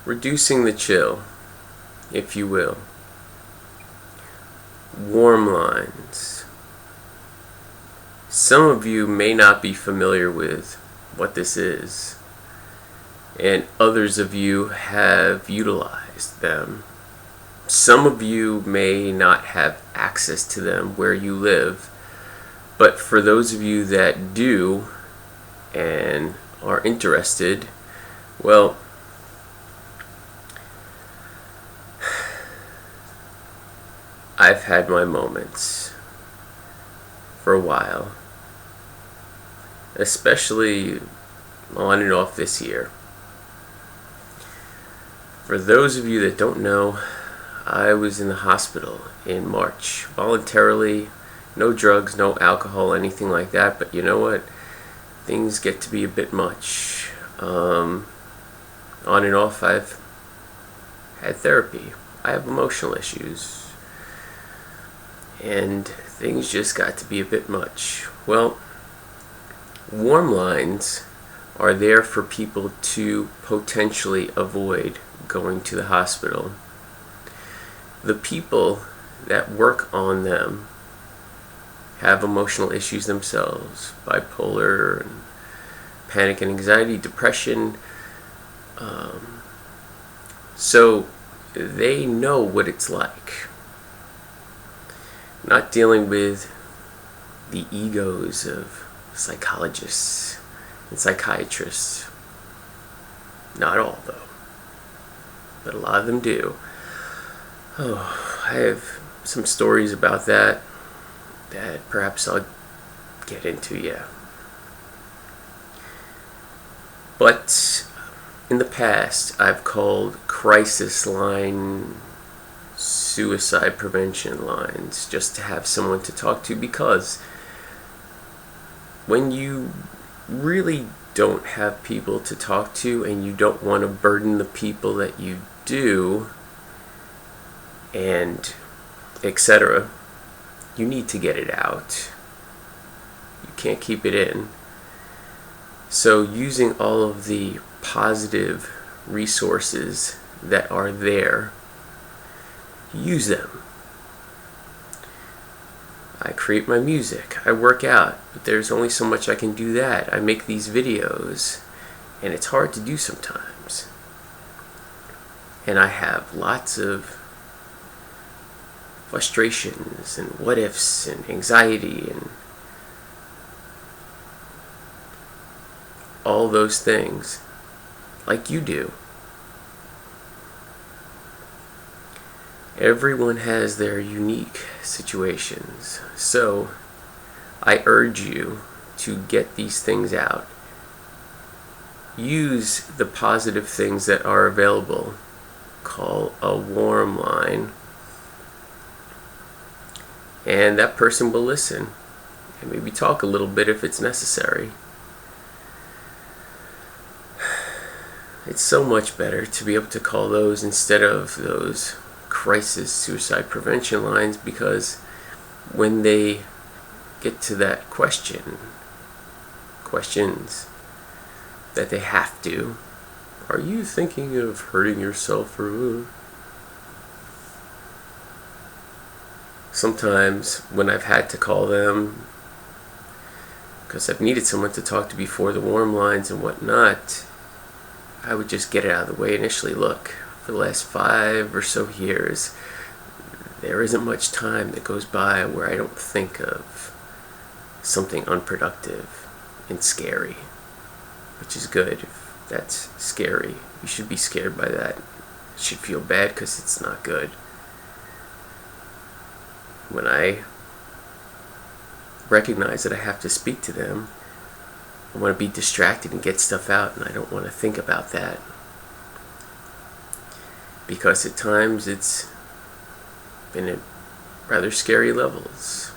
reducing the chill, if you will. Warmlines. Some of you may not be familiar with what this is, and others of you have utilized them. Some of you may not have access to them where you live, but for those of you that do and are interested, well, I've had my moments for a while, especially on and off this year. For those of you that don't know, I was in the hospital in March, voluntarily, no drugs, no alcohol, anything like that, but you know what? Things get to be a bit much. On and off, I've had therapy. I have emotional issues. And things just got to be a bit much. Well, Warmlines are there for people to potentially avoid going to the hospital. The people that work on them have emotional issues themselves, bipolar, and panic and anxiety, depression. So they know what it's like. Not dealing with the egos of psychologists and psychiatrists. Not all, though, but a lot of them do. Oh, I have some stories about that perhaps I'll get into, yeah. But in the past, I've called crisis line suicide prevention lines just to have someone to talk to, because when you really don't have people to talk to and you don't want to burden the people that you do and etc., you need to get it out. You can't keep it in. So using all of the positive resources that are there, use them. I create my music, I work out, but there's only so much I can do that. I make these videos, and it's hard to do sometimes. And I have lots of frustrations and what ifs and anxiety and all those things, like you do. Everyone has their unique situations, so I urge you to get these things out. Use the positive things that are available. Call a warm line, and that person will listen and maybe talk a little bit if it's necessary. It's so much better to be able to call those instead of those crisis suicide prevention lines, because when they get to that questions that they have to, are you thinking of hurting yourself, or sometimes when I've had to call them because I've needed someone to talk to before the warm lines and whatnot, I would just get it out of the way initially. Look, for the last 5 or so years, there isn't much time that goes by where I don't think of something unproductive and scary, which is good. If that's scary, you should be scared by that. You should feel bad because it's not good. When I recognize that I have to speak to them, I want to be distracted and get stuff out, and I don't want to think about that. Because at times it's been at rather scary levels.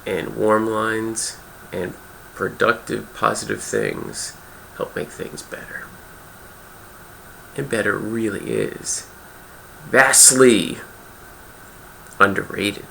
And warm lines and productive, positive things help make things better. And better really is vastly underrated.